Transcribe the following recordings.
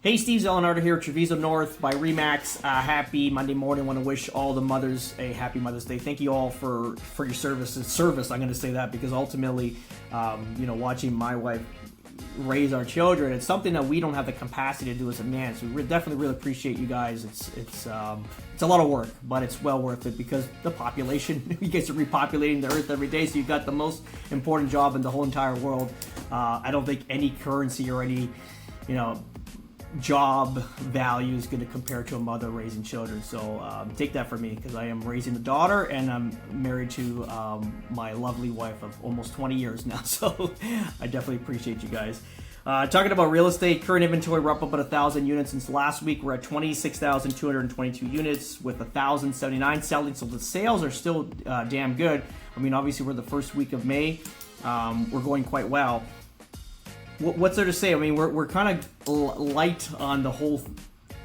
Hey, Steve Zellenardo here, Treviso North by Remax. Happy Monday morning. I want to wish all the mothers a happy Mother's Day. Thank you all for your service. I'm going to say that because ultimately, watching my wife raise our children, it's something that we don't have the capacity to do as a man. So we definitely really appreciate you guys. It's a lot of work, but it's well worth it because the population, you guys are repopulating the earth every day. So you've got the most important job in the whole entire world. I don't think any currency or any, job value is going to compare to a mother raising children. So take that from me because I am raising a daughter and I'm married to my lovely wife of almost 20 years now. So I definitely appreciate you guys. Talking about real estate, current inventory, we're up about 1,000 units since last week. We're at 26,222 units with 1,079 selling. So the sales are still damn good. I mean, obviously we're the first week of May. We're going quite well. What's there to say? I mean, we're kind of light on the whole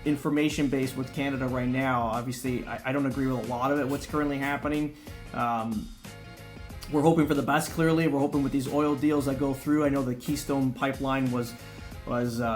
information base with Canada right now. Obviously, I don't agree with a lot of it, what's currently happening. We're hoping for the best, clearly. We're hoping with these oil deals that go through. I know the Keystone pipeline was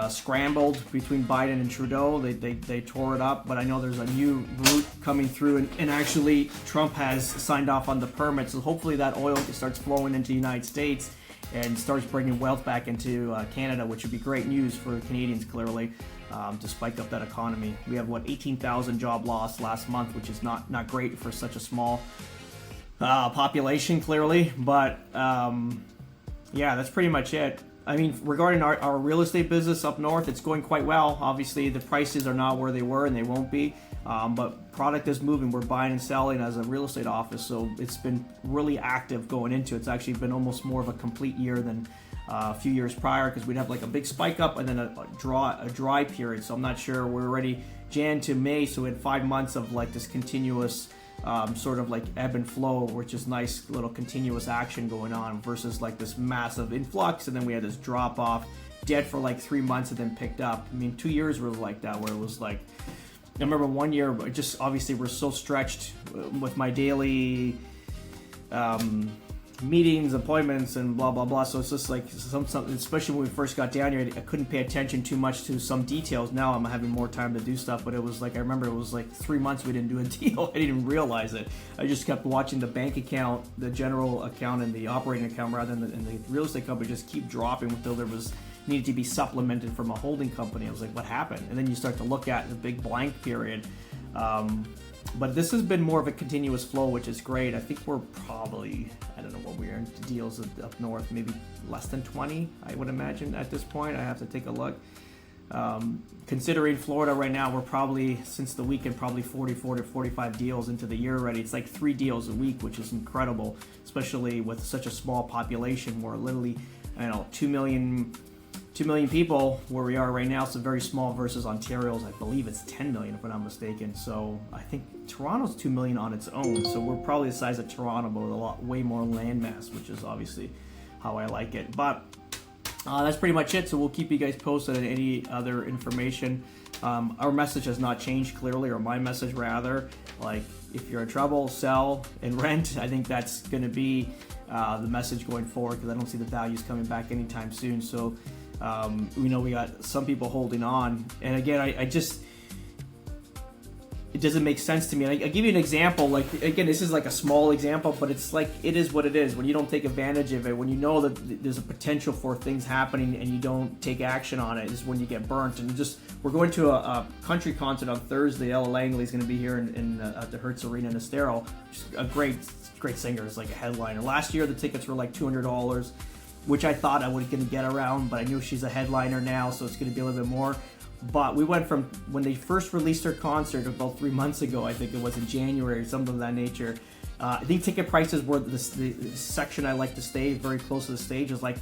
scrambled between Biden and Trudeau. They tore it up, but I know there's a new route coming through, and actually Trump has signed off on the permit. So hopefully that oil starts flowing into the United States and starts bringing wealth back into Canada, which would be great news for Canadians, clearly, to spike up that economy. We have, 18,000 job loss last month, which is not great for such a small population, clearly. But, yeah, that's pretty much it. I mean, regarding our real estate business up north, it's going quite well. Obviously, the prices are not where they were, and they won't be. But product is moving. We're buying and selling as a real estate office, so it's been really active going into it. It's actually been almost more of a complete year than a few years prior because we'd have like a big spike up and then a dry period. So I'm not sure. We're already Jan to May, so we had 5 months of like this continuous sort of like ebb and flow, which is nice little continuous action going on versus like this massive influx, and then we had this drop off, dead for like 3 months and then picked up. I mean, 2 years were like that, where it was like, I remember 1 year, just obviously we're so stretched with my daily meetings, appointments, and blah blah blah. So it's just like something, especially when we first got down here, I couldn't pay attention too much to some details. Now I'm having more time to do stuff, but it was like, I remember it was like 3 months we didn't do a deal. I didn't even realize it. I just kept watching the bank account, the general account, and the operating account rather than the real estate company just keep dropping until there was needed to be supplemented from a holding company. I was like, what happened? And then you start to look at the big blank period. But this has been more of a continuous flow, which is great. I think we're probably, I don't know what we're in deals up north, maybe less than 20, I would imagine at this point. I have to take a look. Considering Florida right now, we're probably, since the weekend, probably 44 to 45 deals into the year already. It's like 3 deals a week, which is incredible, especially with such a small population. We're literally, 2 million people where we are right now. So very small versus Ontario's, I believe it's 10 million if I'm not mistaken. So I think Toronto's 2 million on its own. So we're probably the size of Toronto, but with way more land mass, which is obviously how I like it. But that's pretty much it. So we'll keep you guys posted on any other information. Our message has not changed clearly, or my message rather. Like, if you're in trouble, sell and rent. I think that's going to be the message going forward because I don't see the values coming back anytime soon. So we know we got some people holding on, and again, I just, it doesn't make sense to me. I give you an example. Like, again, this is like a small example, but it's like, it is what it is. When you don't take advantage of it, when you know that there's a potential for things happening and you don't take action on it, is when you get burnt. And we're going to a country concert on Thursday. Ella Langley is going to be here at the Hertz Arena in Estero. She's a great singer. It's like a headliner. Last year the tickets were like $200. Which I thought I was going to get around, but I knew she's a headliner now, so it's going to be a little bit more. But we went from when they first released her concert about 3 months ago, I think it was in January, something of that nature. I think ticket prices were the section I like to stay very close to the stage is like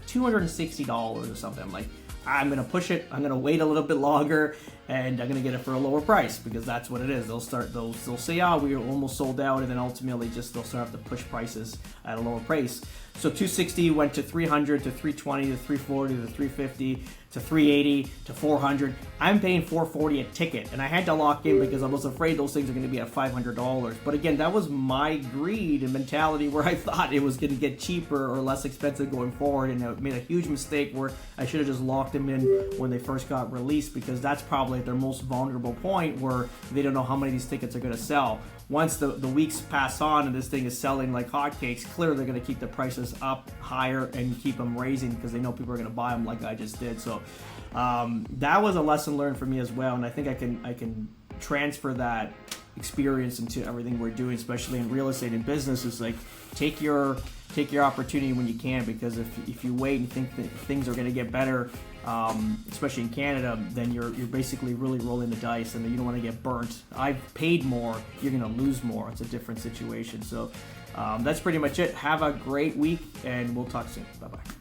$260 or something. I'm like, I'm going to push it. I'm going to wait a little bit longer, and I'm going to get it for a lower price because that's what it is. They'll say, we are almost sold out, and then ultimately they'll start to push prices at a lower price. So 260 went to 300 to 320 to 340 to 350 to 380 to 400. I'm paying 440 a ticket, and I had to lock in because I was afraid those things are going to be at $500. But again, that was my greed and mentality where I thought it was going to get cheaper or less expensive going forward, and I made a huge mistake where I should have just locked them in when they first got released, because that's probably their most vulnerable point where they don't know how many of these tickets are going to sell. Once the weeks pass on and this thing is selling like hotcakes, clearly they're going to keep the prices up higher and keep them raising because they know people are going to buy them like I just did. So that was a lesson learned for me as well, and I think I can transfer that experience into everything we're doing, especially in real estate and business. Is like take your opportunity when you can, because if you wait and think that things are going to get better, especially in Canada, then you're basically really rolling the dice, and you don't want to get burnt. I've paid more, you're going to lose more. It's a different situation. So that's pretty much it. Have a great week, and we'll talk soon. Bye-bye.